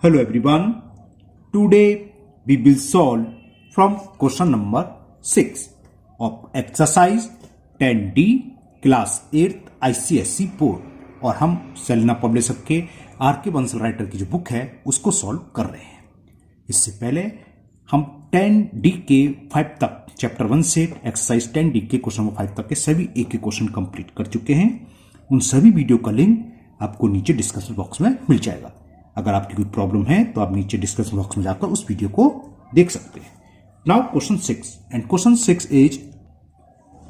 Hello everyone. Today we will solve from question number 6 of exercise 10D class 8th ICSE board और हम Selina publisher के are के Bansal writer की जो book है उसको सॉल्व कर रहे हैं। इससे पहले हम 10D के 5 तक चैप्टर 1 से एक्सरसाइज 10D के क्वेश्चन नंबर 5 तक के सभी एक एक क्वेश्चन कंप्लीट कर चुके हैं। उन सभी वीडियो का लिंक आपको नीचे डिस्क्रिप्शन बॉक्स में मिल जाएगा। अगर आपकी कोई प्रॉब्लम है तो आप नीचे डिस्क्रिप्शन बॉक्स में जाकर उस वीडियो को देख सकते हैं। Now question 6 and question 6 is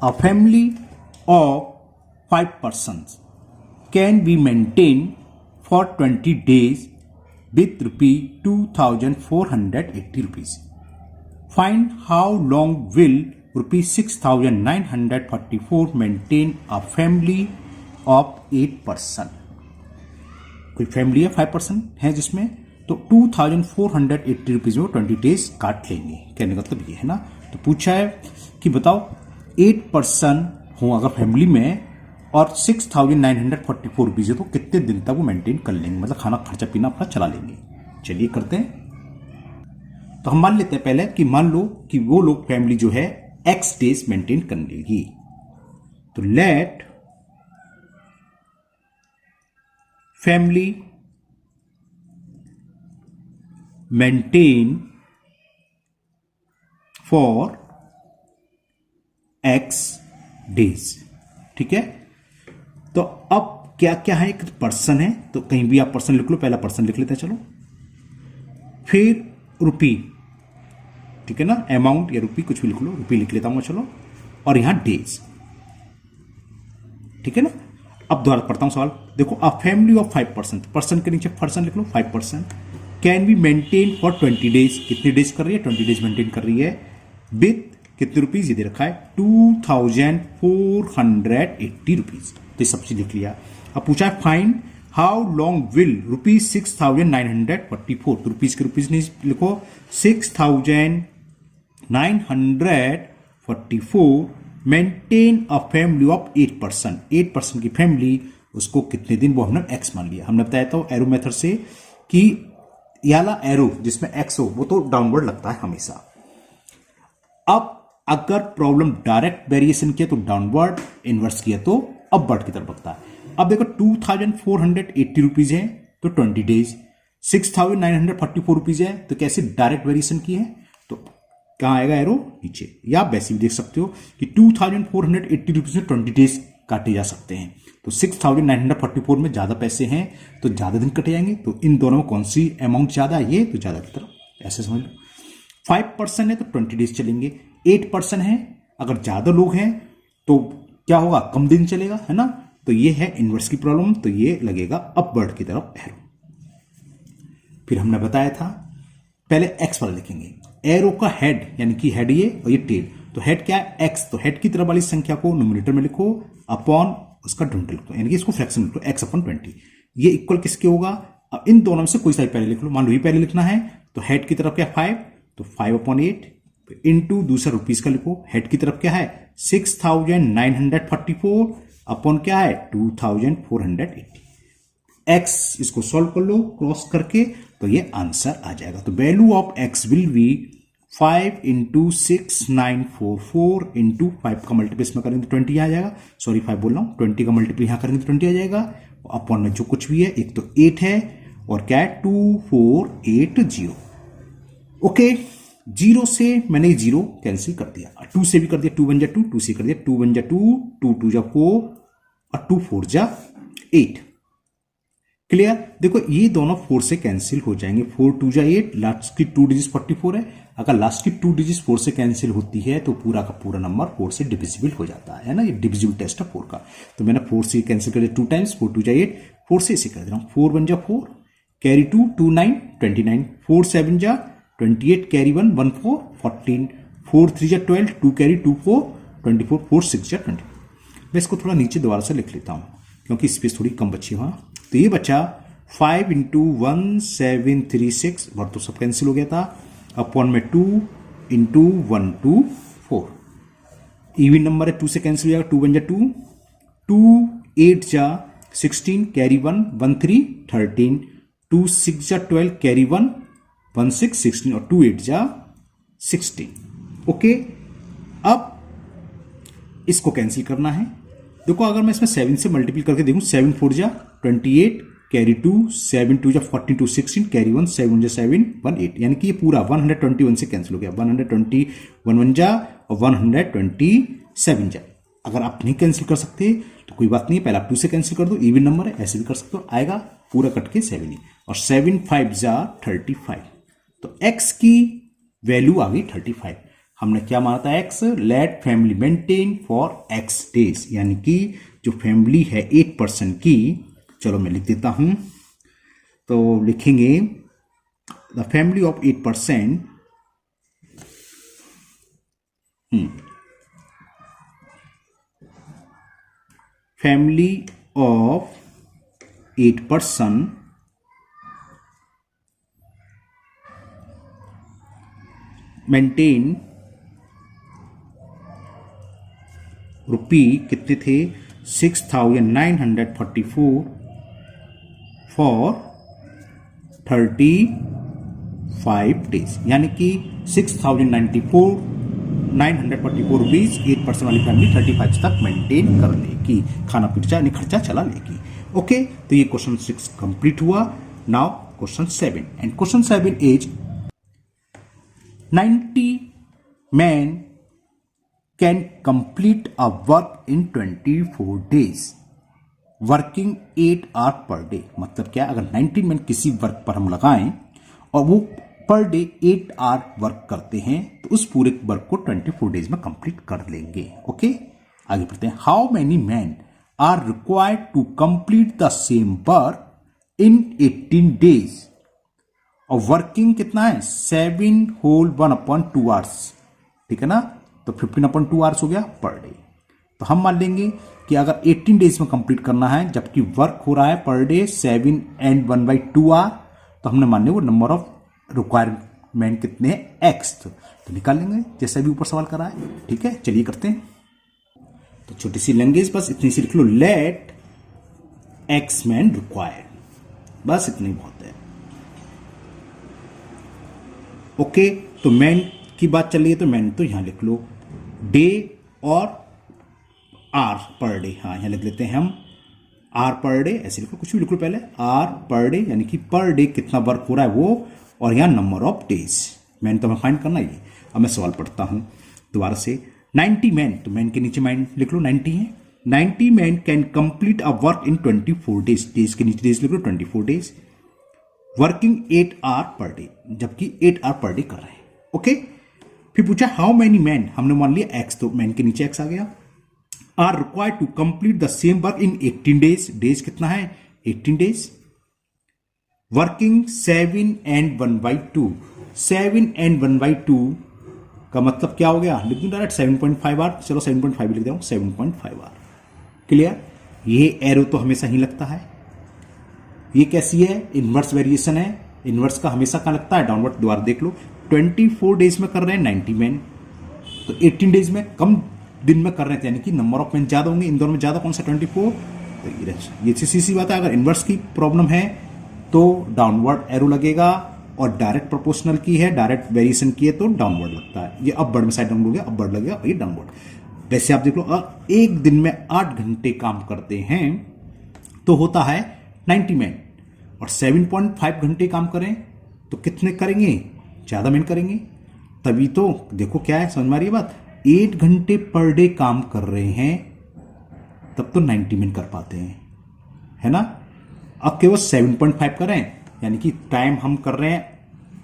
a family of 5 persons can be maintain for 20 days with ₹2,480 rupees. Find how long will ₹6,944 maintain a family of 8 persons. कोई फैमिली है 5 पर्सन है जिसमें तो 2,480 रुपीज में 20 डेज काट लेंगे। कहने का मतलब ये है ना। तो पूछा है कि बताओ 8 पर्सन हो अगर फैमिली में और 6,944 रुपीज है तो कितने दिन तक वो मेंटेन कर लेंगे, मतलब खाना खर्चा पीना अपना चला लेंगे। चलिए करते हैं। तो हम मान लेते हैं पहले कि मान लो कि वो लोग फैमिली जो है एक्स डेज मेंटेन कर लेगी। तो late family maintain for x days। ठीक है। तो अब क्या क्या है, एक पर्सन है तो कहीं भी आप पर्सन लिख लो, पहला पर्सन लिख लेते हैं चलो, फिर रुपी, ठीक है ना, अमाउंट या रुपी कुछ भी लिख लो, रुपी लिख लेता हूं चलो, और यहां डेज, ठीक है ना। अब दोबारा पढ़ता हूं सवाल, देखो a family of 5 person, person के नीचे पर्सन लिख लो, 5 person can be maintain for 20 days. कितने डेज कर रही है? 20 डेज मेंटेन कर रही है। विथ कितने रुपीज? ये दे रखा है 2,480 रुपीज। तो ये सब चीज लिख लिया। अब पूछा है फाइंड हाउ लॉन्ग विल ₹6,944। तो रुपीज के रुपीज नहीं लिखो, 6,944 maintain a family of 8 person. 8 person की फैमिली, उसको कितने दिन, वो हमने एक्स मान लिया। हमने बताया था एरो मेथड से कि याला एरो जिसमें एक्स हो वो तो डाउनवर्ड लगता है हमेशा। अब अगर प्रॉब्लम डायरेक्ट वेरिएशन किया तो डाउनवर्ड, इनवर्स किया तो अपवर्ड की तरफ बढ़ता है। अब देखो 2,480 रुपीज है तो 20 डेज, 6,944 रुपीज है तो कैसे डायरेक्ट वेरिएशन की है, तो कहां आएगा एरो? नीचे। या आप वैसे भी देख सकते हो कि 2,480 रुपीज में 20 डेज काटे जा सकते हैं। तो 6,944 में ज्यादा पैसे हैं तो ज्यादा दिन कटे जाएंगे। तो इन दोनों में कौन सी अमाउंट ज्यादा है? ये तो ज्यादा की तरफ, ऐसे समझ लो। 5 पर्सन है तो 20 डेज चलेंगे। 8 पर्सन है, अगर ज्यादा लोग हैं तो क्या होगा? कम दिन चलेगा, है ना। तो ये है इनवर्स की प्रॉब्लम, तो ये लगेगा अपवर्ड की तरफ एरो। फिर हमने बताया था पहले एक्स वाला लिखेंगे, एरो का हेड यानी कि हेड ये और ये टेल। तो हेड क्या है? एक्स। तो हेड की तरफ वाली संख्या को न्यूमरेटर में लिखो, अपॉन उसका डिनोमिनेटर लिखो, यानी कि इसको फ्रैक्शन लिखो, x अपॉन 20। ये इक्वल किसके होगा? अब इन दोनों में से कोई सा पहले लिख लो। मान लो ये पहले लिखना है तो हेड की तरफ क्या 5, तो 5/8 इंटू दूसरा रुपीज का लिखो। हेड की तरफ क्या है? 6,944 अपॉन क्या है? 2,480। एक्स इसको सॉल्व कर लो क्रॉस करके तो ये आंसर आ जाएगा। तो value of x will be 5 × 6,944 × 5 का मल्टीप्लाई इसमें करेंगे तो 20 आ जाएगा। सॉरी 5 बोल रहा हूं, 20 का मल्टीप्लाई यहां करेंगे तो 20 आ जाएगा। अपॉन में जो कुछ भी है, एक तो 8 है और क्या है 2480। ओके, 0 से मैंने 0 कैंसिल कर दिया, 2 से भी कर दिया, 2 1 जा 2, 2 से कर दिया, 2 1 जा 2, 2 2 जा 4 और 2 4 जा 8। क्लियर? देखो ये दोनों 4 से कैंसिल हो जाएंगे, 4 2 जा 8, लास्ट की 2 डिजिट 44 है। अगर लास्ट की 2 डिजिट 4 से कैंसिल होती है तो पूरा का पूरा नंबर 4 से डिविजिबल हो जाता है ना। ये डिविजिबल टेस्ट है 4 का। तो मैंने 4 से कैंसिल कर दिया 2 टाइम्स, 4 2 जा 8, 4 से इसे कर दे रहा हूं, 4 1 जा 4, कैरी 2 2 9 29, 4 7 जा 28, कैरी 1 1 4 14, 4 3 जा 12, 2 कैरी 2 4 24, 4 6 जा 20। मैं इसको थोड़ा नीचे दोबारा से लिख लेता हूं क्योंकि स्पेस थोड़ी कम बची है। तो ये बचा 5 × 1736, और तो सब कैंसिल हो गया था, अपॉन में 2 × 124। इवन नंबर है, 2 से कैंसिल हो जाएगा, 2 1 जा 2, 2 8 जा 16, कैरी 1 1 3 13, 2 6 जा 12 कैरी 1 1 6 16 और 2 8 जा 16। ओके, अब इसको कैंसिल करना है। देखो अगर मैं इसमें 7 से मल्टीप्लाई करके देखूं, 7 4 जा 28 कैरी 2 7 2 जा 42 16 कैरी 1 7 जा 7 1 8, यानी कि ये पूरा 121 से कैंसिल हो गया। 121 1 जा और 127 जा। अगर आप नहीं कैंसिल कर सकते तो कोई बात नहीं, पहले आप 2 से कैंसिल कर दो, इवन नंबर है, ऐसे भी कर सकते हो, आएगा पूरा कट के 7 ही। और 7 5 जा 35, तो x की वैल्यू आ गई 35। हमने क्या माना था, x let family maintain for x days, यानी कि जो फैमिली है 8 पर्सन की, चलो मैं लिख देता हूं, तो लिखेंगे the family of 8 person family of 8 person maintain rupee कितने थे 6,944 फॉर 35 डेज, यानी कि 6,944 रुपीज 8 पर्सन वाली फैमिली 35 तक मेंटेन कर लेगी, खाना पीना यानी खर्चा चला लेगी। ओके, तो ये क्वेश्चन 6 कंप्लीट हुआ। Now question 7, and question 7 is 90 men can complete a work in 24 days working 8 hours per day। मतलब क्या, अगर 90 men किसी वर्क पर हम लगाएं और वो पर डे 8 आवर वर्क करते हैं तो उस पूरे वर्क को 24 डेज में कंप्लीट कर लेंगे। ओके, आगे बढ़ते हैं। How many man are required to complete the same work in 18 days, और वर्किंग कितना है 7 होल 1/2 आवर्स, ठीक है ना, तो 15/2 आवर्स हो गया पर डे। तो हम मान लेंगे कि अगर 18 डेज में कंप्लीट करना है जबकि वर्क हो रहा है पर डे 7 and 1/2 आवर, तो हमने मान लिया वो नंबर ऑफ रिक्वायरमेंट कितने हैं x, तो निकाल लेंगे जैसा भी ऊपर सवाल करा है। ठीक है, चलिए करते हैं। तो छोटी सी लैंग्वेज बस इतनी सी लिख लो, लेट x मैन रिक्वायर्ड, बस इतनी बहुत है। ओके, तो मैन की बात चल रही है तो मैन तो यहां लिख लो डे और आर पर डे, हाँ यहां लिख लेते हैं हम आर पर डे, ऐसे लिखो, कुछ भी लिख लो पहले, आर पर डे यानी कि पर डे कितना वर्क हो रहा है वो, और यहां नंबर ऑफ डेज, मैन तो हमें फाइंड करना ही। अब मैं सवाल पढ़ता हूं दोबारा से। 90 मैन, तो मैन के नीचे मैन लिख लो 90 है। 90 man can complete a work in 24 days, days के नीचे डेज लिख लो 24 days, working 8 hour per day, जबकि 8 आवर पर डे कर रहे हैं। ओके, फिर पूछा हाउ मेनी मैन, हमने मान लिया x, तो मैन के नीचे x आ गया। Are required to complete the same work in 18 days, days कितना है 18 डेज, वर्किंग 7 and 1/2, 7 and 1/2 का मतलब क्या हो गया, लिख दूं डायरेक्ट 7.5 आवर, चलो 7.5 लिख देता हूं, 7.5 आवर। क्लियर, ये एरो तो हमेशा ही लगता है। ये कैसी है, इनवर्स वेरिएशन है, इनवर्स का हमेशा कहां लगता है, डाउनवर्ड। दोबारा देख लो, 24 डेज में कर रहे हैं 90 मैन, तो 18 डेज में कम दिन में कर रहे थे, यानी कि नंबर ऑफ मैन ज्यादा होंगे, इन दोनों में ज्यादा कौन सा 24, तो ये सी बात है। अगर इनवर्स की प्रॉब्लम है तो डाउनवर्ड एरो लगेगा, और डायरेक्ट प्रोपोर्शनल की है, डायरेक्ट वेरिएशन की है तो डाउनवर्ड लगता है। ये अपवर्ड में साइड डाउन हो गया, अपवर्ड लगेगा, और ये डाउनवर्ड। वैसे आप देख लो, एक दिन में 8 घंटे काम करते हैं तो होता है 90 मैन, और 7.5 घंटे काम करें तो कितने करेंगे, ज्यादा मैन करेंगे। तभी तो देखो क्या है, समझ में आ रही है बात, 8 घंटे पर डे काम कर रहे हैं तब तो 90 मैन कर पाते हैं, है ना। अब केवल 7.5 कर रहे हैं, यानी कि टाइम हम कर रहे हैं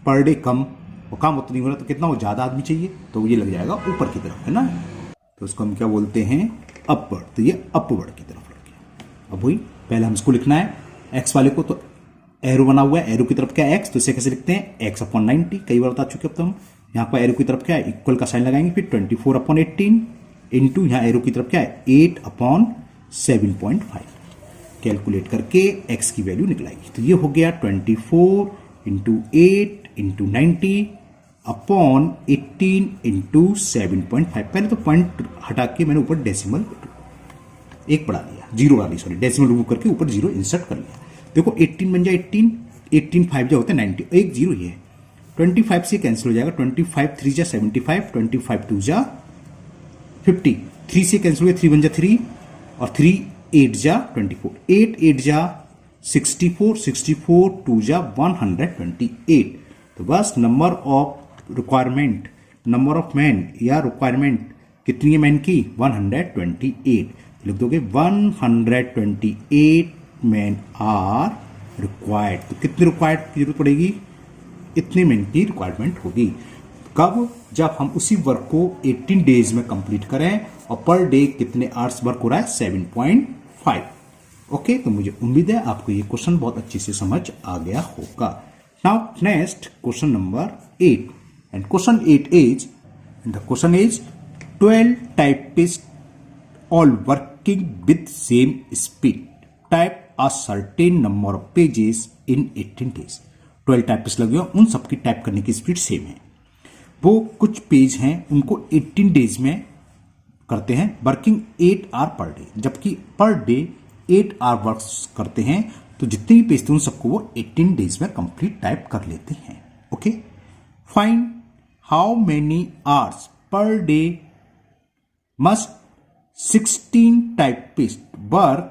पर डे कम, और काम उतना नहीं हो रहा, तो कितना हो, ज्यादा आदमी चाहिए, तो ये लग जाएगा ऊपर की तरफ, है ना। तो उसको हम क्या बोलते हैं, अपवर्ड, तो ये अपवर्ड की तरफ लग गया। अब वही पहले हम इसको लिखना है एक्स वाले को, तो एरो बना हुआ है, एरो की तरफ क्या है एक्स, तो इसे कैसे लिखते हैं x/90, कई बार बता चुके अब तो हम। यहाँ पर एरो की तरफ क्या है, इक्वल का साइन लगाएंगे, फिर 24/18 इंटू यहाँ एरो की तरफ क्या है 8/7.5, कैलकुलेट करके x की वैल्यू निकलाएगी। तो ये हो गया 24 × 8 × 90 अपॉन 18 × 7.5। पहले तो पॉइंट हटा के मैंने ऊपर डेसिमल एक बढ़ा लिया, जीरो डाली, सॉरी डेसिमल रिमूव करके ऊपर जीरो इंसर्ट कर लिया। देखो 18 बन जाए 18, 18 5 जो होते हैं 90, एक जीरो ही है। 25 से कैंसिल हो जाएगा, 25 3 जा 75, 25 2 जा 50, 3 से कैंसिल हो गया, 3 1 जा 3 और 3 8 जा 24, 8 8 जा 64, 64 2 जा 128। तो बस number of requirement, number of man या रिक्वायरमेंट कितनी है मैन की, 128। लिख दोगे 128 मैन आर रिक्वायर्ड। तो कितने रिक्वायर्ड की जरूरत पड़ेगी, इतने मैन की रिक्वायरमेंट होगी। कब, जब हम उसी वर्क को 18 डेज में कंप्लीट करें और पर डे कितने आवर्स वर्क हो रहा है, 7.5। ओके, तो मुझे उम्मीद है आपको ये क्वेश्चन बहुत अच्छे से समझ आ गया होगा। Now next question number 8, and question 8 is, the question is 12 typist all working with same speed type a certain number of pages in 18 days। 12 typist लगे हो, उन सबकी टाइप करने की स्पीड सेम है। वो कुछ पेज हैं उनको 18 डेज में करते हैं, वर्किंग 8 आवर पर डे, जबकि पर डे 8 आवर वर्क करते हैं। तो जितने भी पेज थे उन सबको वो 18 डेज में कंप्लीट टाइप कर लेते हैं। Okay, find how many hours per day must 16 typists work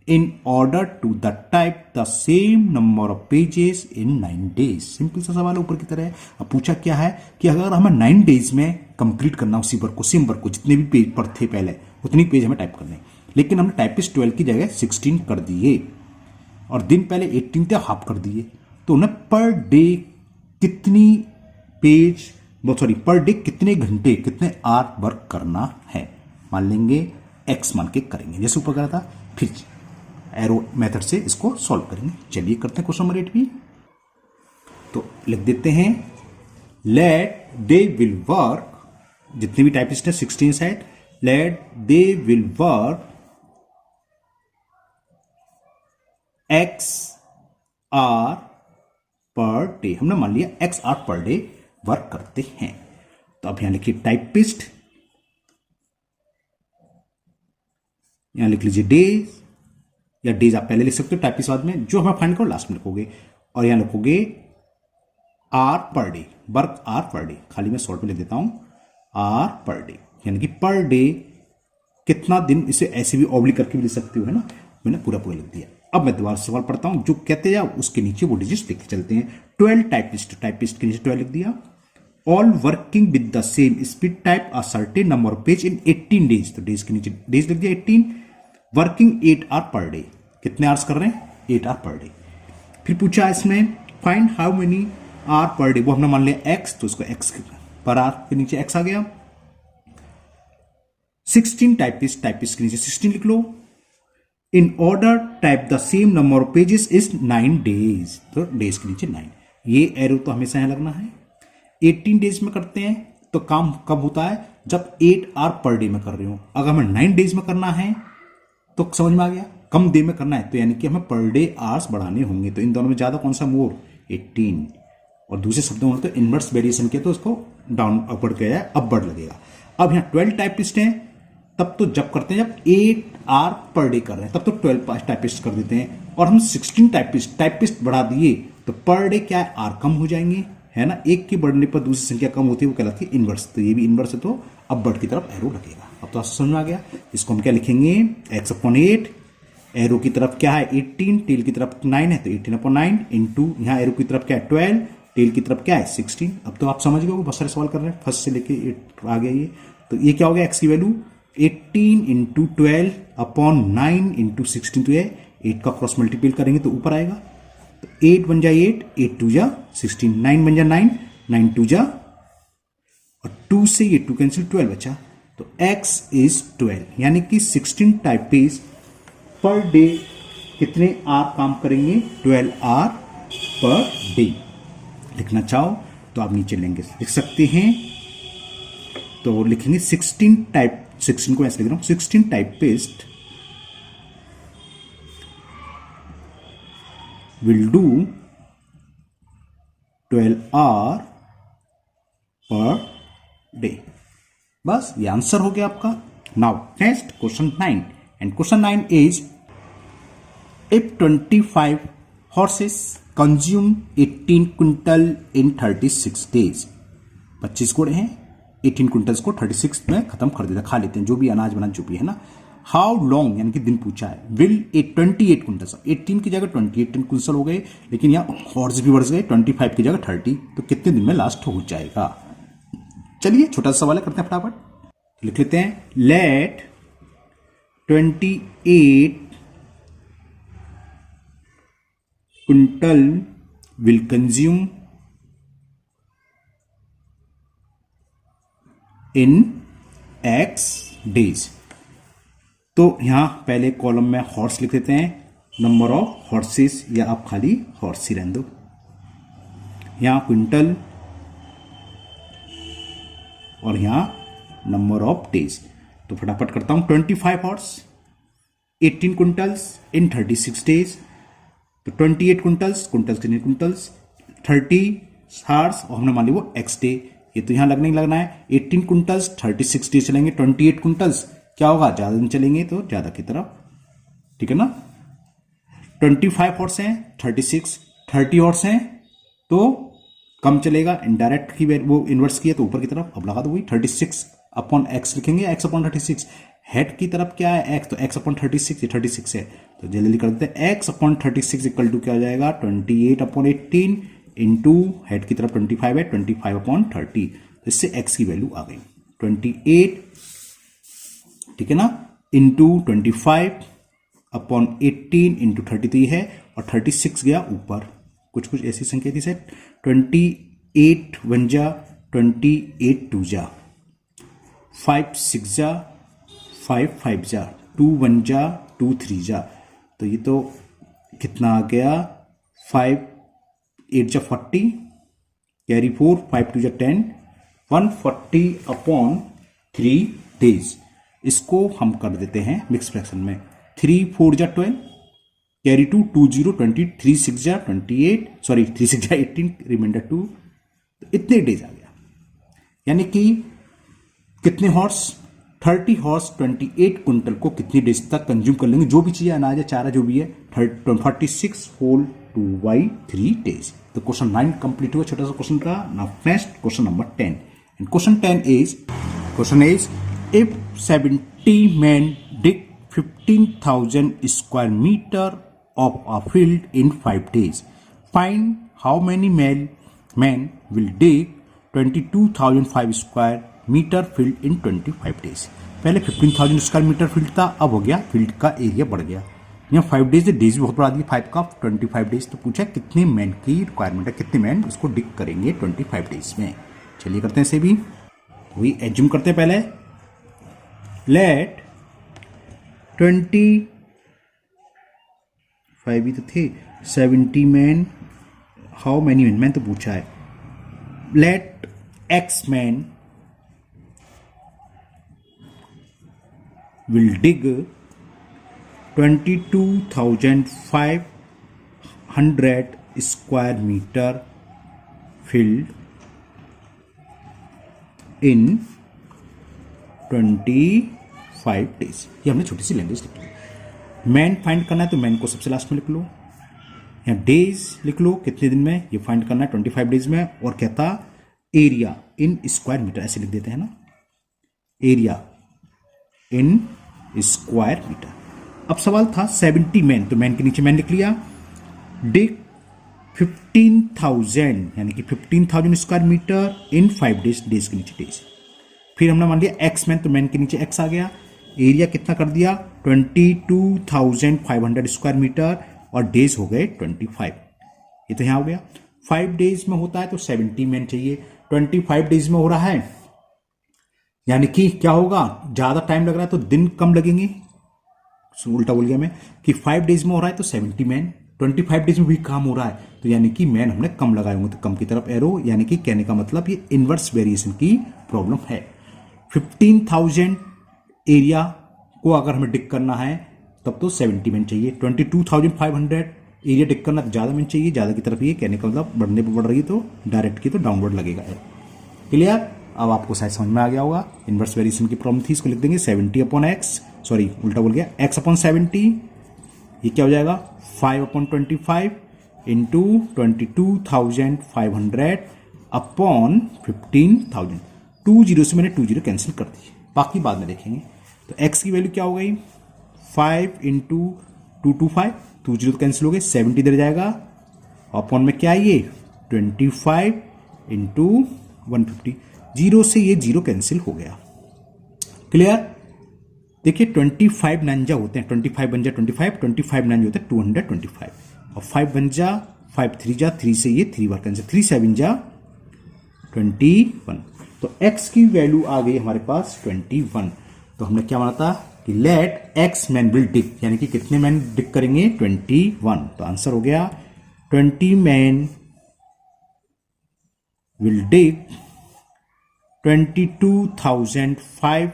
in order to the type the same number of pages in 9 days। Simple सा सवाल ऊपर की तरह है। अब पूछा क्या है कि अगर हमें 9 डेज में कंप्लीट करना उसी वर्क को, सेम वर्क को, जितने भी पेज पर थे पहले उतनी पेज हमें टाइप करने, लेकिन हमने टाइपिस्ट 12 की जगह 16 कर दिए और दिन पहले 18 थे हाफ कर दिए, तो उन्हें पर डे कितनी पेज, सॉरी पर डे कितने घंटे, कितने आवर वर्क करना है, मान लेंगे x मान के करेंगे जैसे ऊपर करा था, फिर एरो मेथड से इसको सॉल्व करेंगे। चलिए करते हैं क्वेश्चन नंबर 8 भी। तो लिख देते हैं लेट दे विल वर्क, जितने भी टाइपिस्ट है 16 side, let they will work x hour per day. हमने मान लिया x hour per day work करते हैं। तो अब यहां लिखिए टाइपिस्ट, यहां लिख लीजिए डेज, या डेज आप पहले लिख सकते हो, टाइपिस्ट बाद में, जो हमें फाइंड करो लास्ट में लिखोगे, और यहां लिखोगे hour per day, work hour per day, खाली मैं शॉर्ट में लिख देता हूं आर पर डे, यानी कि पर डे कितना दिन, इसे ऐसे भी ऑब्लिक करके भी लिख सकते हो, है ना, मैंने पूरा पूरा लिख दिया। अब मैं दोबारा सवाल पढ़ता हूं, जो कहते हैं उसके नीचे वो डिजिट्स लिखते चलते हैं। 12 टाइपिस्ट, टाइपिस्ट के नीचे 12 लिख दिया। All working with the same speed type a certain number of page in 18 days, तो डेज के नीचे डेज लिख दिया 18। वर्किंग 8 आवर पर डे, कितने आवर्स कर रहे हैं, 8 आवर पर डे। फिर पूछा इसमें find how many hour per day, वो हमने मान लिया x, तो उसको x पर आवर के नीचे x आ गया। 16 टाइपिस्ट, टाइपिस्ट के नीचे 16 लिख लो। In order type the same number of pages is 9 days, तो डेज के नीचे 9, ये एरो तो हमेशा यहां लगना है। 18 डेज में करते हैं तो काम कब होता है, जब 8 आवर पर डे में कर रहे हो। अगर हमें 9 डेज में करना है तो समझ में आ गया, कम डे में करना है तो यानी कि हमें पर डे आवर्स बढ़ाने होंगे। तो इन दोनों में ज्यादा कौन सा मोर, 18, और दूसरे शब्दों में तो इनवर्स वेरिएशन के, तो उसको डाउन अपवर्ड किया जाए, अपवर्ड लगेगा। अब यहाँ 12 टाइपिस्ट हैं, तब तो जब करते हैं जब 8 आवर पर डे कर रहे हैं तब तो 12 टाइपिस्ट कर देते हैं, और हम 16 टाइपिस्ट बढ़ा दिए तो पर डे क्या है, आर कम हो जाएंगे, है ना। एक के बढ़ने पर दूसरी संख्या कम होती है, वो कहलाती है इनवर्स, तो ये भी इनवर्स है, तो अपवर्ड की तरफ एरो लगेगा। अब तो समझ में आ गया। इसको हम क्या लिखेंगे, x/8, एरो की तरफ क्या है 18, टेल की तरफ 9 है तो 18/9 इंटू, यहाँ एरो की तरफ क्या है 12, टेल की तरफ क्या है 16। अब तो आप समझ गए, बहुत सारे सवाल कर रहे हैं, फर्स्ट से लेके 8 आ गया ये। तो ये क्या हो गया, x की वैल्यू 18 इंटू 12/9 इंटू 16, तो ये 8 का क्रॉस मल्टीपल करेंगे तो ऊपर आएगा। तो 8 बन जाए 8, 8 2 जा 16, 9 बन जाए 9, 9 2 जा, और 2 से ये 2 कैंसिल, 12 बचा। तो x इज 12, यानी कि 16 टाइपिस्ट पर डे कितने आवर काम करेंगे, 12 आवर पर डे। लिखना चाहो तो आप नीचे लेंगे, लिख सकते हैं। तो लिखेंगे 16 को ऐसे लिख रहा हूं, 16 typist will do 12 hour per day. बस ये आंसर हो गया आपका। Now next question 9, and question 9 is if 25 horses consume 18 quintal in 36 days. 25 घोड़े हैं, 18 क्विंटल्स को 36 में खत्म कर देते, खा लेते हैं, जो भी अनाज बना जो भी है ना। हाउ लॉन्ग यानी कि दिन पूछा है। विल 28 क्विंटल्स, 18 की जगह 28 क्विंटल हो गए, लेकिन यहाँ हॉर्स भी बढ़ गए, 25 की जगह 30, तो कितने दिन में लास्ट हो जाएगा। चलिए छोटा सा सवाल है, करते हैं फटाफट। लिख लेते हैं, let 28 quintal will consume in X days. तो यहां पहले कॉलम में हॉर्स लिख देते हैं, नंबर ऑफ हॉर्सेस, या आप खाली हॉर्स ही रहने दो। यहां क्विंटल और यहां नंबर ऑफ डेज। तो फटाफट करता हूं, 25 हॉर्स 18 क्विंटल्स इन 36 डेज। तो 28 क्विंटल्स, क्विंटल्स कितने क्विंटल्स, 30 हार्स, और हमने मान लिया वो एक्स डे। ये तो यहां लगना ही लगना है। 18 क्विंटल्स 36 डेज चलेंगे, 28 क्विंटल्स क्या होगा, ज्यादा दिन चलेंगे तो ज्यादा की तरफ, ठीक है ना। 25 हॉर्स हैं, 36, 30 हॉर्स हैं तो कम चलेगा, इनडायरेक्ट की वो इन्वर्स की है तो ऊपर की तरफ। अब लगा दो वही 36 अपॉन एक्स लिखेंगे, एक्स अपॉन 36। हेड की तरफ क्या है एक्स, तो एक्स अपॉन 36, ये 36 है, तो जल्दी कर देते हैं। एक्स अपॉन 36 इक्वल टू क्या हो जाएगा, 28 अपॉन 18 इंटू हेड की तरफ 25 है, 25 अपॉन 30, तो इससे एक्स की वैल्यू आ गई 28, ठीक है ना, इंटू 25 अपॉन 18 इंटू 33 है, और 36 गया ऊपर। कुछ कुछ ऐसी संख्या थी सेट, 28 1 जा, 28 2 जा, 5 6 जा, 5 5 जा, 2 1 जा, 2 3 जा, तो ये तो कितना आ गया, 5 8 जा 40, कैरी 4, 5 2 जा 10, 140 अपॉन 3 डेज। इसको हम कर देते हैं मिक्स फ्रैक्शन में, 3 4 जा 12, कैरी 2, 2 0 20, 3 6 जा 28, सॉरी 3 6 जा 18, रिमाइंडर 2, तो इतने डेज आ गया। यानी कि कितने हॉर्स, 30 हॉर्स 28 क्विंटल को कितनी डेज तक कंज्यूम कर लेंगे, जो भी चीजें अनाज है चारा जो भी है, 46 होल 2/3 डेज। तो क्वेश्चन 9 कंप्लीट हुआ, छोटा सा क्वेश्चन का। Now next question number 10, and question 10 is if 70 men dig 15,000 square meter of a field in 5 days, find how many men will dig 22,005 square meter field in 25 days। पहले 15,000 square metre field था, अब हो गया field का area बढ़ गया। यहाँ 5 days, days भी बहुत बढ़ा दिया, 5 का 25 डेज। तो पूछा कितने मैन की रिक्वायरमेंट है, कितने मैन उसको डिग करेंगे 25 डेज में। चलिए करते हैं इसे भी, वही एज्यूम करते हैं पहले। लेट 25 भी तो थे, 70 मैन, हाउ मैनी मैन तो पूछा है। Let X man will dig 22,500 square metre field in 25 days. ये हमने छोटी सी लैंग्वेज लिख ली। मैन फाइंड करना है तो मैन को सबसे लास्ट में लिख लो, यहाँ डेज लिख लो कितने दिन में ये फाइंड करना है 25 डेज में, और कहता एरिया इन स्क्वायर मीटर, ऐसे लिख देते हैं ना, एरिया इन स्क्वायर मीटर। अब सवाल था 70 मैन, तो मैन के नीचे मैन लिख लिया। डिग 15,000 यानी कि 15,000 स्क्वायर मीटर इन 5 डेज, डेज के नीचे डेज। फिर हमने मान लिया एक्स मैन, तो मैन के नीचे एक्स आ गया। एरिया कितना कर दिया 22,500 स्क्वायर मीटर, और डेज हो गए 25। ये तो यहां हो गया। 5 डेज में होता है तो 70 मैन चाहिए, 25 डेज में हो रहा है, यानी कि क्या होगा, ज्यादा टाइम लग रहा है तो दिन कम लगेंगे। उल्टा बोल गया मैं कि 5 डेज में हो रहा है तो 70 मैन, 25 डेज में भी काम हो रहा है तो यानी कि मैन हमने कम लगाए होंगे, तो कम की तरफ एरो, यानी कि कहने का मतलब ये इनवर्स वेरिएशन की प्रॉब्लम है। 15,000 एरिया को अगर हमें डिक करना है तब तो 70 मैन चाहिए, 22,500 एरिया डिक करना तो ज्यादा मैन चाहिए, ज्यादा की तरफ ये कहने का मतलब बढ़ने पर बढ़ रही है तो डायरेक्ट की तो डाउनवर्ड लगेगा। क्लियर, अब आपको शायद समझ में आ गया होगा। इनवर्स वेरिएशन की प्रॉब्लम थी, इसको लिख देंगे 70 अपॉन एक्स, सॉरी उल्टा बोल गया, एक्स अपॉन 70, ये क्या हो जाएगा 5 अपॉन 25, इंटू 22,500 अपॉन 15,000। 20 से मैंने 20 कैंसिल कर दी, बाकी बाद में देखेंगे। तो x की वैल्यू क्या हो गई, 5 इंटू 225, 20 तो कैंसिल हो गए, 70 इधर जाएगा, अपॉन में क्या ये 25 इंटू 150, 0 से ये 0 कैंसिल हो गया। क्लियर। देखिए 25 9 जा होते हैं, 25 बन जा 25, 25 9 होते हैं 225, और 5 बन जा 5 3 जा 3 से ये 3 बार कैंसिल, 3 7 जा 21। तो x की वैल्यू आ गई हमारे पास 21। तो हमने क्या माना था कि लेट x मैन विल डिग, यानी कि कितने मैन डिग करेंगे 21। तो आंसर हो गया 20 man will dig 22,500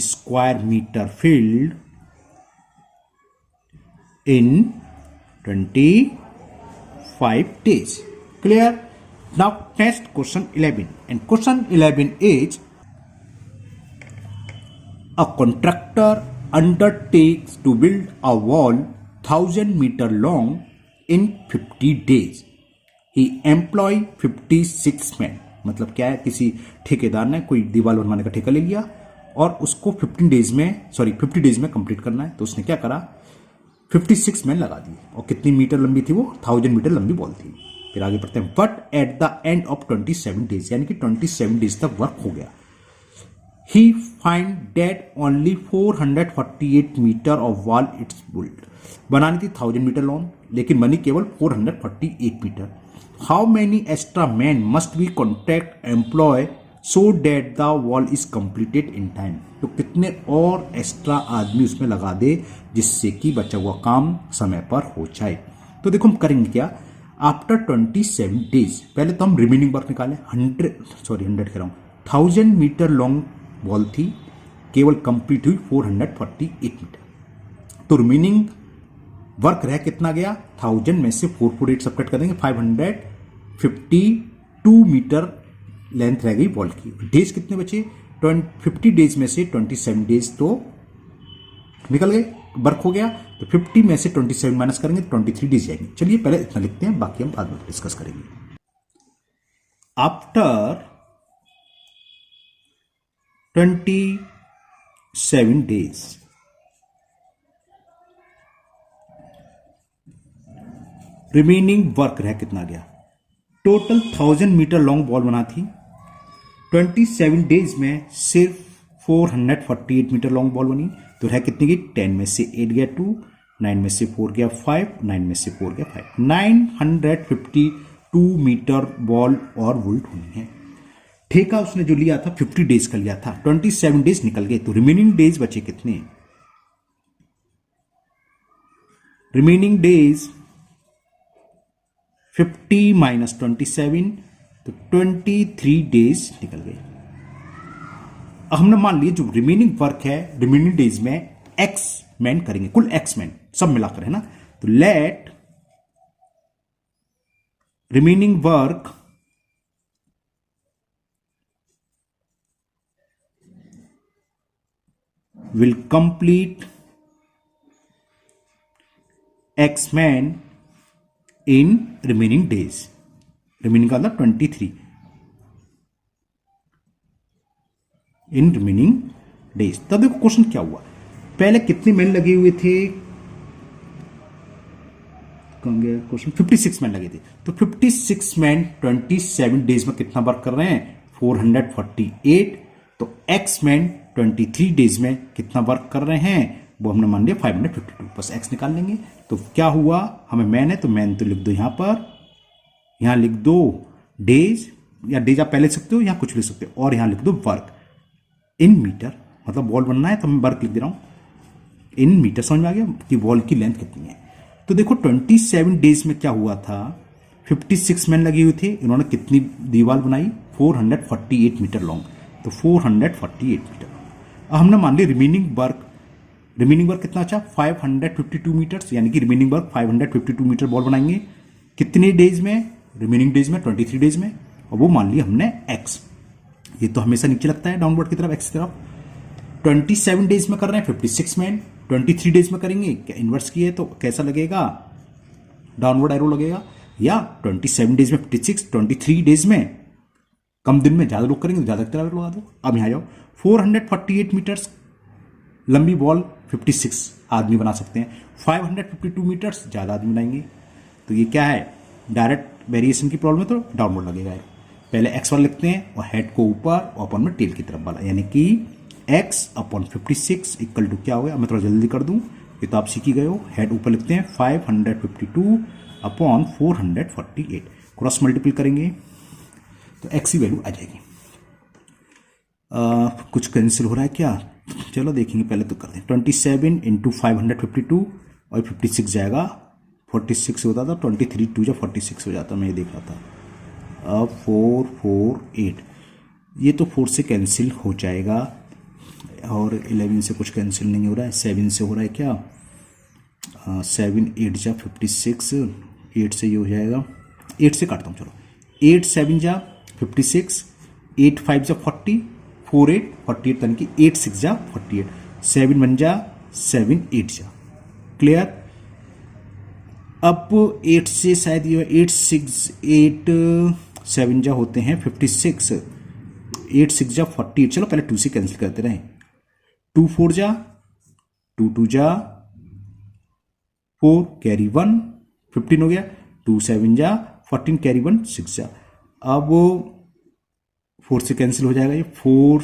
square meter field in 25 days. Clear? Now next question 11, and question 11 is a contractor undertakes to build a wall 1,000 meter long in 50 days. He employ 56 men. मतलब क्या है, किसी ठेकेदार ने कोई दीवार बनवाने का ठेका ले लिया और उसको 50 डेज में कंप्लीट करना है। तो उसने क्या करा, 56 मैन लगा दिए, और कितनी मीटर लंबी थी वो, 1,000 मीटर लंबी बॉल थी। फिर आगे बढ़ते हैं, but at the end of 27 days, यानी कि 27 डेज तक वर्क हो गया, he find that only 448 metre of wall it's built. बनानी थी 1,000 मीटर लॉन्ग, लेकिन बनी केवल 448 metre. How many extra man must be contract employ so that the wall is completed in time. तो कितने और एक्स्ट्रा आदमी उसमें लगा दे जिससे कि बचा हुआ काम समय पर हो जाए। तो देखो हम करेंगे क्या, आफ्टर 27 डेज पहले तो हम रिमेनिंग वर्क निकालें। 1,000 मीटर लॉन्ग वॉल थी, केवल कंप्लीट हुई 448 मीटर। तो रिमेनिंग वर्क रह कितना गया, 1,000 में से 448 सब्ट्रैक्ट कर देंगे, 552 मीटर लेंथ रह गई वॉल की। डेज कितने बचे, 50 डेज में से 27 डेज तो निकल गए, वर्क हो गया। तो 50 में से 27 माइनस करेंगे तो 23 डेज जाएंगे। चलिए पहले इतना लिखते हैं, बाकी हम बाद में डिस्कस करेंगे। आफ्टर 27 डेज रिमेनिंग वर्क रह कितना गया, टोटल 1,000 मीटर लॉन्ग बॉल बना थी, 27 डेज में सिर्फ 448 मीटर लॉन्ग बॉल बनी। तो रह कितनी गई, 10 में से 8 गया 2, 9 में से 4 गया 5, 9 में से 4 गया 5, 952 मीटर बॉल और वुल्ड होनी है। ठेका उसने जो लिया था 50 डेज का लिया था, 27 डेज निकल गए। तो रिमेनिंग डेज बचे कितने, रिमेनिंग डेज 50 माइनस 27, तो 23 डेज निकल गए। अब हमने मान लिया जो रिमेनिंग वर्क है, रिमेनिंग डेज में एक्स मैन करेंगे, कुल एक्स मैन सब मिलाकर, है ना। तो let remaining work will complete X man in remaining days, remaining का मतलब 23 in remaining days। तब देखो क्वेश्चन क्या हुआ, पहले कितने मैन लगे हुए थे, क्वेश्चन 56 मैन लगे थे। तो 56 मैन 27 डेज में कितना वर्क कर रहे हैं, 448। तो एक्स मैन 23 डेज में कितना वर्क कर रहे हैं, वो हमने मान लिया 552, बस एक्स निकाल लेंगे। तो क्या हुआ, हमें मैन है तो मैन तो लिख दो यहां पर, यहां लिख दो डेज, या डेज आप पहले लिख सकते हो, यहां कुछ लिख सकते हो, और यहां लिख दो वर्क इन मीटर, मतलब बॉल बनना है तो मैं वर्क लिख दे रहा हूं इन मीटर। समझ में आ गया कि बॉल की लेंथ कितनी है। तो देखो 27 डेज में क्या हुआ था, 56 मैन लगे हुए थे, इन्होंने कितनी दीवार बनाई, 448 मीटर लॉन्ग। तो 448 मीटर। अब हमने मान लिया रिमेनिंग वर्क कितना अच्छा, 552 मीटर्स, यानी कि रिमेनिंग वर्क 552 मीटर बॉल बनाएंगे कितने डेज में, रिमेनिंग डेज में 23 डेज में, और वो मान लिया हमने एक्स। ये तो हमेशा नीचे लगता है डाउनवर्ड की तरफ, एक्स की तरफ। 27 डेज में कर रहे हैं 56 मैन, 23 डेज में करेंगे, क्या इन्वर्स किए तो कैसा लगेगा, डाउनवर्ड एरो लगेगा, या 27 डेज में 56, 23 डेज में कम दिन में ज़्यादा लोग करेंगे तो ज़्यादा एरो लगा दो। अब यहाँ जाओ, 448 मीटर्स लंबी बॉल 56 आदमी बना सकते हैं, 552 मीटर्स ज़्यादा आदमी बनाएंगे। तो ये क्या है, डायरेक्ट वेरिएशन की प्रॉब्लम है तो डाउनवर्ड लगेगा। पहले x1 लिखते हैं और हेड को ऊपर और अपन में टेल की तरफ वाला, यानी कि x अपॉन 56 इक्वल टू क्या हो गया, मैं थोड़ा जल्दी कर दूं, ये तो आप सीख ही गए हो। हेड ऊपर लिखते हैं 552 अपॉन 448, क्रॉस मल्टीपल करेंगे तो x की वैल्यू आ जाएगी। कुछ कैंसिल हो रहा है क्या, चलो देखेंगे, पहले तो कर दें। 27 इंटू 552 और 56 जाएगा, 46 होता था, 23 2 जा 46 हो जाता, मैं ये देख रहा था। अब 4 4 8, ये तो 4 से कैंसिल हो जाएगा, और 11 से कुछ कैंसिल नहीं हो रहा है, 7 से हो रहा है क्या, 7 8 जा 56, 8 से ये हो जाएगा, 8 से काटता हूँ, चलो 8 7 जा 56, 8 5 जा 40, 4 8 48, यानी कि 8 6 जा 48, 7 1 जा 7 8 जा, क्लियर। अब 8 से शायद ये 8 6 8 7 जा होते हैं 56, 8 6 जा 48, चलो पहले 2 से कैंसिल करते रहें, 2 4 जा 2 2 जा 4 कैरी 1 15 हो गया, 2 7 जा 14 कैरी 1 6 जा। अब 4 से कैंसिल हो जाएगा, ये 4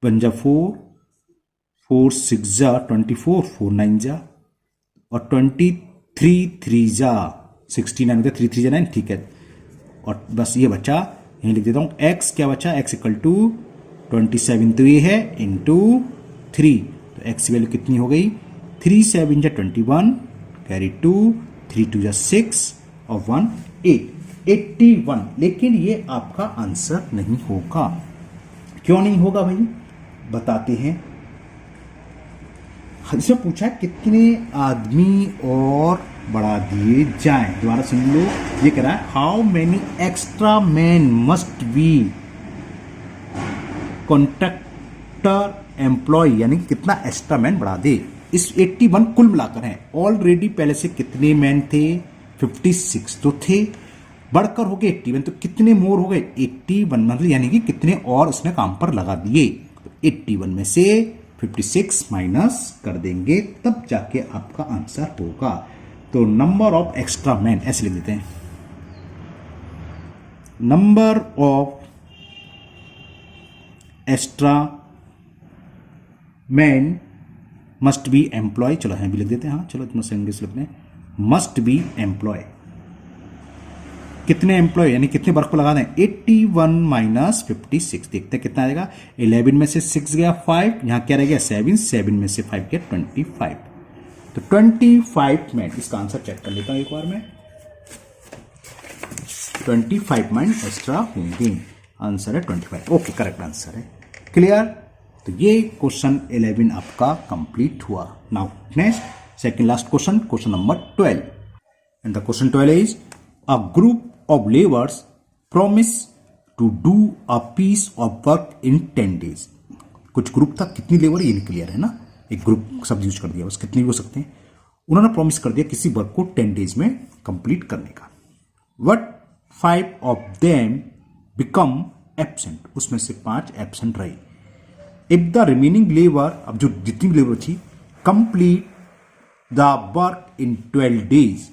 1 जा 4, 4 6 जा 24, 4 9 जा, और 23 3 जा 69 होता है, 3 3 जा 9, ठीक है। और बस ये बचा, यहीं लिख देता हूँ, x क्या बचा, x इक्वल टू 27 तो ये है इंटू 3, तो x की वैल्यू कितनी हो गई, 3 7 जा 21 कैरी 2, 3 2 जा 6 और 1 8, 81। लेकिन ये आपका आंसर नहीं होगा, क्यों नहीं होगा भाई, बताते हैं। इसमें पूछा है कितने आदमी और बढ़ा दिए जाएं, दोबारा सुन लो, ये कह रहा है how many extra man must be contractor employ, यानी कितना एक्स्ट्रा मैन बढ़ा दे। इस 81 कुल मिलाकर है, ऑलरेडी पहले से कितने मैन थे, 56 तो थे, बढ़कर हो गए 81, तो कितने मोर हो गए 81, मतलब यानी कि कितने और उसने काम पर लगा दिए। तो 81 में से 56 माइनस कर देंगे, तब जाके आपका आंसर होगा। तो नंबर ऑफ एक्स्ट्रा मैन ऐसे लिख देते हैं, number of extra man must be employ, चलो यहाँ भी लिख देते हैं, हाँ चलो इतना इंग्लिश लिखते हैं, मस्ट बी एम्प्लॉय, कितने एम्प्लॉय यानी कितने वर्क को लगा दें, 81 माइनस 56, देखते हैं कितना आएगा, 11 में से 6 गया 5, यहां क्या रह गया 7, 7 में से 5 गया 25, तो 25 मैन, इसका आंसर चेक कर लेता हूं एक बार मैं, 25 मैन एक्स्ट्रा होंगे, आंसर है 25, ओके करेक्ट आंसर है, क्लियर। तो ये क्वेश्चन 11 आपका कंप्लीट हुआ। Now next second last question, question number 12, and the question 12 is a group of laborers promise to do a piece of work in 10 days। कुछ group था, कितनी labour ये नहीं क्लियर है ना, एक ग्रुप शब्द यूज कर दिया, बस कितनी भी हो सकते हैं। उन्होंने प्रॉमिस कर दिया किसी वर्क को 10 डेज में कंप्लीट करने का, but 5 of them become absent, उसमें से 5 एब्सेंट रही। इफ द रिमेनिंग लेबर, अब जो जितनी भी लेबर थी, complete the work in 12 days,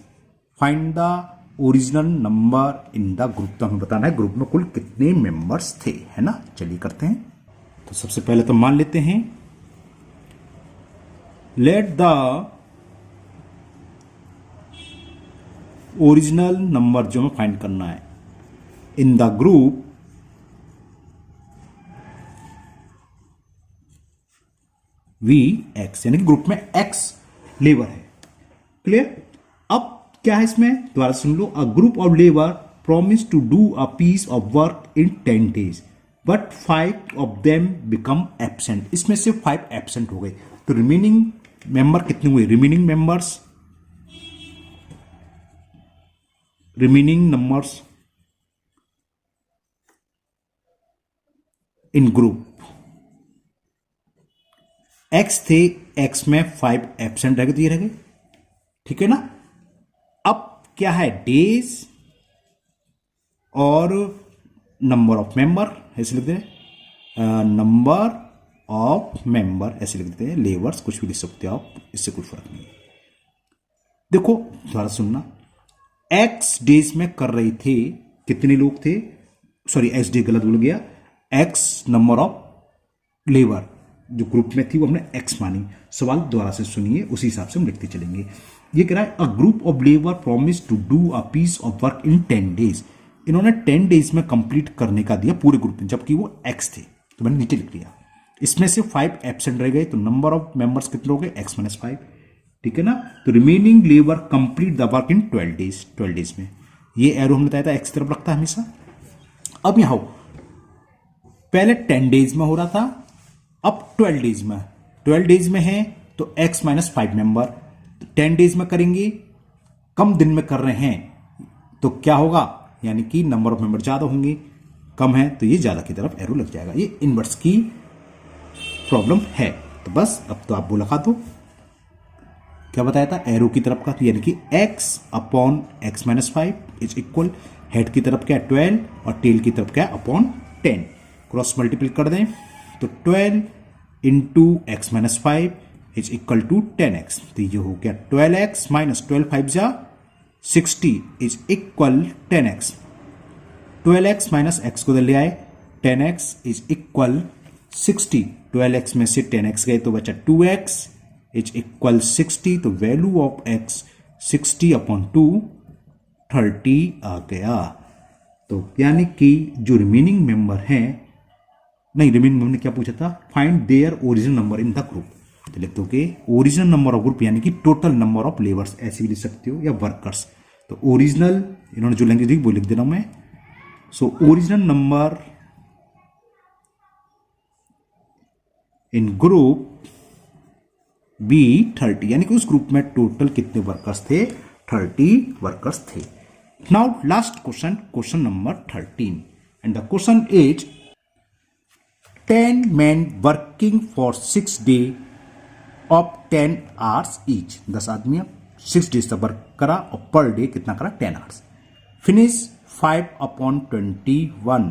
find the original number in the group. तो हमें बताना है ग्रुप में कुल कितने मेंबर्स थे, है ना, चलिए करते हैं। तो सबसे पहले तो मान लेते हैं, लेट द ओरिजिनल नंबर जो हमें फाइंड करना है in the group we X, यानी कि ग्रुप में एक्स लेबर है, क्लियर। अब क्या है इसमें, दोबारा सुन लो, a group of labour promise to do a piece of work in 10 days, but 5 of them become absent, इसमें से 5 एब्सेंट हो गए, तो रिमेनिंग मेंबर कितने हुए, remaining numbers in group x थे, एक्स में 5 एब्सेंट रह गए, तो ये रह गए, ठीक है ना। क्या है, डेज और नंबर ऑफ मेंबर ऐसे लिखते हैं, नंबर ऑफ मेंबर ऐसे लिख देते हैं, लेबर्स कुछ भी लिख सकते हो आप, इससे कोई फर्क नहीं है। देखो दोबारा सुनना, एक्स डेज में कर रहे थे, कितने लोग थे, सॉरी एक्स डे गलत बोल गया, एक्स नंबर ऑफ लेबर जो ग्रुप में थी वो हमने एक्स मानी। सवाल दोबारा से सुनिए, उसी हिसाब से हम लिखते चलेंगे। ये कह रहा है a group of labour promise to do a piece of work in 10 days. इन्होंने 10 डेज में कंप्लीट करने का दिया पूरे ग्रुप में, जबकि वो एक्स थे, तो मैंने नीचे लिख लिया। इसमें से 5 एब्सेंट रह गए, तो नंबर ऑफ मेंबर्स कितने हो गए, एक्स माइनस 5, ठीक है ना। तो remaining labour complete the work in 12 days. 12 days में ये एरो हमने बताया था एक्स तरफ रखता है हमेशा। अब यहां पहले 10 डेज में हो रहा था, अब 12 डेज में, 12 डेज में है तो x माइनस 5 मेंबर, तो 10 डेज में करेंगे, कम दिन में कर रहे हैं तो क्या होगा, यानी कि नंबर ऑफ मेंबर ज्यादा होंगे, कम है तो ये ज्यादा की तरफ एरो लग जाएगा। ये इनवर्स की प्रॉब्लम है। तो बस अब तो आप वो लगा दो, क्या बताया था एरो की तरफ का, तो यानी कि x upon x minus 5 is equal, head की तरफ क्या है 12 और टेल की तरफ क्या है अपॉन 10, क्रॉस मल्टीपल कर दें तो 12 into X minus 5 is equal to 10x। तो ये हो गया 12x माइनस 12 5 जा 60 is equal 10x। 12x minus x को ले आए, 10x इज इक्वल 60, 12x में से 10x गए तो बचा 2x इज इक्वल 60, तो वैल्यू ऑफ x 60 अपॉन 2 30 आ गया। तो यानी कि जो रिमेनिंग मेंबर हैं, नहीं रिमेनिंग मेंबर ने क्या पूछा था, find their original number in the group, तो लिख दोगे ओरिजिनल नंबर ऑफ ग्रुप यानी कि टोटल नंबर ऑफ लेबर्स ऐसे भी लिख सकते हो, या वर्कर्स। तो ओरिजिनल इन्होंने जो लैंग्वेज दी वो लिख दे रहा हूं मैं। So original number in group B 30, यानी कि उस ग्रुप में टोटल कितने वर्कर्स थे, 30 वर्कर्स थे। Now last question, question number 13, and the question is 10 men working for 6 days of 10 hours each। 10 आदमी 6 डेज तक वर्क करा और पर डे कितना करा, 10 hours. Finish 5 upon 21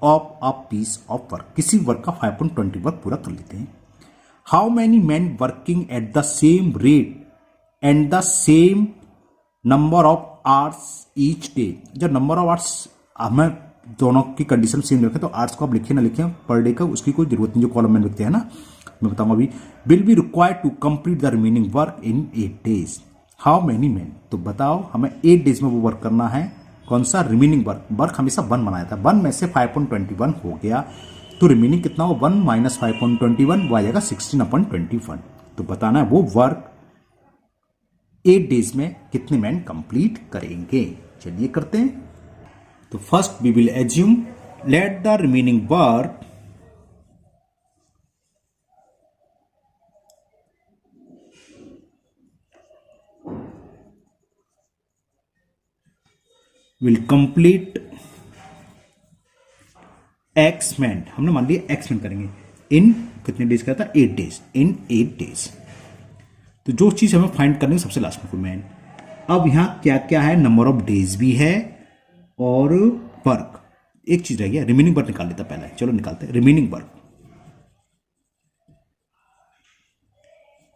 of a piece of work, किसी वर्क का 5/20 वर्क पूरा कर लेते हैं। How many man working at the same rate and the same number of hours each day. जब नंबर ऑफ आवर्स हमें दोनों की कंडीशन सेम रखें तो आर्ट्स को आप लिखे ना लिखें पर डे का, उसकी कोई जरूरत नहीं, जो कॉलम में लिखते हैं ना, मैं बताऊंगा अभी। Will be required to complete the remaining work in 8 days. How many man, तो बताओ हमें 8 डेज में वो वर्क करना है, कौन सा, रिमेनिंग वर्क। वर्क हमेशा 1 बनाया था, 1 में से 5/21 हो गया, तो रिमेनिंग कितना हो, 1 माइनस 5/21 वो आ जाएगा 16/21। तो बताना है वो वर्क 8 डेज में कितने मैन कंप्लीट करेंगे। चलिए करते हैं। तो first we will assume let the remaining work will complete X man, हमने मान लिया एक्स मैन करेंगे इन कितने डेज का था, 8 डेज, इन 8 डेज। तो जो चीज हमें फाइंड करनी है सबसे लास्ट में कोई मैन। अब यहां क्या क्या है, नंबर ऑफ डेज भी है और वर्क, एक चीज रह गया, रिमेनिंग वर्क निकाल लेता पहले, चलो निकालते हैं remaining work.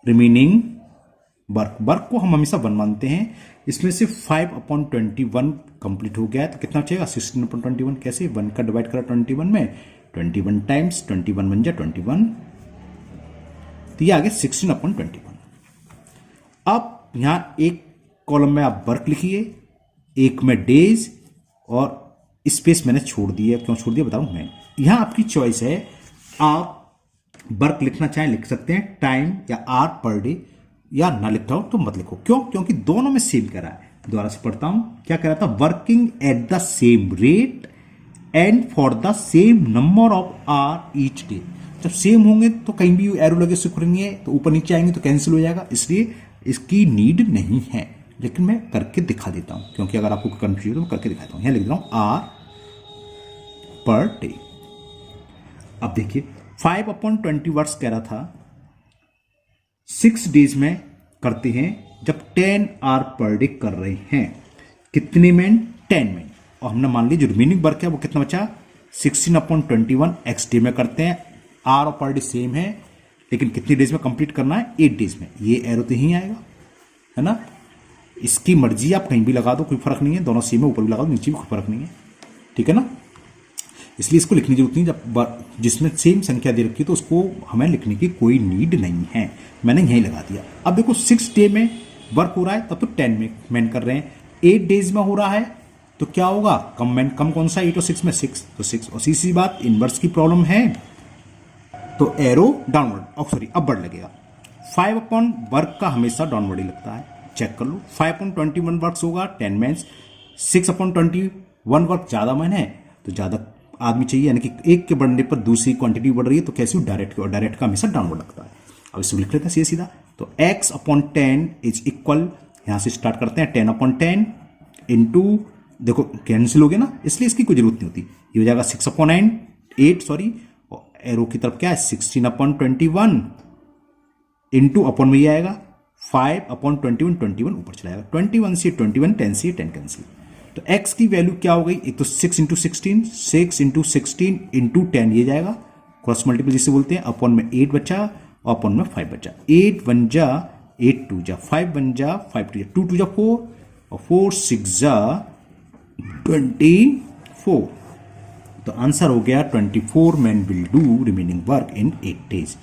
Remaining work, work को हम हमेशा 1 मानते हैं, इसमें से 5/21 कंप्लीट हो गया है, तो कितना बचेगा 16/21। कैसे, 1 का डिवाइड करा 21 में, 21 टाइम्स 21 बन जाए 21, तो ये आ गया 16/21। अब यहां एक कॉलम में आप वर्क लिखिए, एक में डेज, और स्पेस मैंने छोड़ दिया, क्यों छोड़ दिया बताऊं मैं। यहां आपकी चॉइस है, आप वर्क लिखना चाहें लिख सकते हैं, टाइम या आवर पर डे, या ना लिखता हो तो मत लिखो। क्यों, क्योंकि दोनों में सेम करा है। दोबारा से पढ़ता हूं, क्या कह रहा था, working at the same rate and for the same number of hour each day. जब सेम होंगे तो कहीं भी एरो लगे से खुलेंगे तो ऊपर नीचे आएंगे तो कैंसिल हो जाएगा, इसलिए इसकी नीड नहीं है। लेकिन मैं करके दिखा देता हूं, क्योंकि अगर आपको कंफ्यूज हो तो करके दिखाता हूं। यहां लिख रहा हूं आर पर डे। अब देखिए 5/20 वर्ड्स कह रहा था, 6 डेज में करते हैं जब 10 आवर पर डे कर रहे हैं। कितने मैन, 10 मैन। और हमने मान ली जो रिमेनिंग वर्क है वो कितना बचा, 16/21 एक्स डे में करते हैं। आर और पर डे सेम है, लेकिन कितनी डेज में कंप्लीट करना है, 8 डेज में। ये एरो तो यहीं आएगा, है ना। इसकी मर्जी आप कहीं भी लगा दो, कोई फर्क नहीं है, दोनों सेम है, ऊपर भी लगा दो नीचे भी कोई फर्क नहीं है, ठीक है ना। इसलिए इसको लिखने की जरूरत नहीं, जब जिसमें सेम संख्या दे रखी है तो उसको हमें लिखने की कोई नीड नहीं है। मैंने यहीं लगा दिया। अब देखो 6 डे में वर्क हो रहा है, तब तो 10 में मैन कर रहे हैं। 8 डेज में हो रहा है तो क्या होगा, कम मैन, कम कौन सा, 8 और 6 में 6, तो 6। और सीधी बात, इनवर्स की प्रॉब्लम है तो एरो डाउनवर्ड, सॉरी अपवर्ड लगेगा। 5 अपॉन वर्क का हमेशा डाउनवर्ड ही लगता है, चेक कर लो। 5/21 वर्क होगा 10 मैन। 6/21 वर्क ज्यादा मैन है तो ज्यादा आदमी चाहिए, यानी कि एक के बढ़ने पर दूसरी क्वांटिटी बढ़ रही है, तो कैसी डायरेक्ट, और डायरेक्ट का हमेशा डाउनवर्ड लगता है। अब इसको लिख लेते हैं सीधा सीधा। तो x/10 इज इक्वल, यहां से स्टार्ट करते हैं, 10/10 इंटू, देखो कैंसिल हो गया ना, इसलिए इसकी कोई जरूरत नहीं होती। ये हो जाएगा 6/8 सॉरी, एरो की तरफ क्या है 16/21 इंटू अपॉन में ये आएगा 5/21, 21 ऊपर चला जाएगा, 21 से 21, 10 से 10 कैंसिल। तो x की वैल्यू क्या हो गई, एक तो 6 × 16, 6 × 16 इंटू 10 ये जाएगा, क्रॉस मल्टीपल जिसे बोलते हैं, अपॉन में 8 बचा और अपॉन में 5 बचा। 8 1 जा 8 2 जा 5 1 जा 5 2 जा 2 2 जा 4 और 4 6 जा 24। तो आंसर हो गया 24 man will do remaining work in 8 days.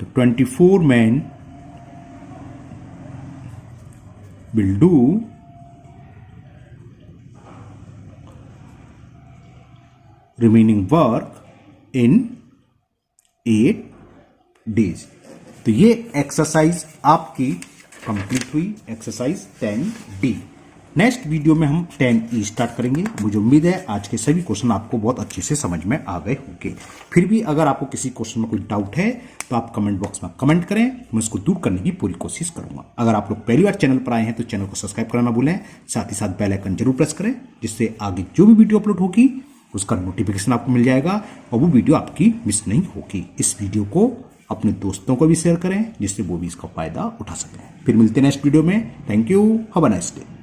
तो 24 man will do remaining work in 8 days. तो ये एक्सरसाइज आपकी कंप्लीट हुई, एक्सरसाइज 10D। नेक्स्ट वीडियो में हम 10E स्टार्ट करेंगे। मुझे उम्मीद है आज के सभी क्वेश्चन आपको बहुत अच्छे से समझ में आ गए होंगे। फिर भी अगर आपको किसी क्वेश्चन में कोई डाउट है तो आप कमेंट बॉक्स में कमेंट करें, मैं उसको दूर करने की पूरी कोशिश करूंगा। अगर आप लोग पहली बार चैनल पर आए हैं तो चैनल को सब्सक्राइब करना भूलें, साथ ही साथ बेल आइकन जरूर प्रेस करें, जिससे आगे जो भी वीडियो अपलोड होगी उसका नोटिफिकेशन आपको मिल जाएगा और वो वीडियो आपकी मिस नहीं होगी। इस वीडियो को अपने दोस्तों को भी शेयर करें, जिससे वो भी इसका फायदा उठा सकें। फिर मिलते हैं नेक्स्ट वीडियो में। Thank you, have a nice day.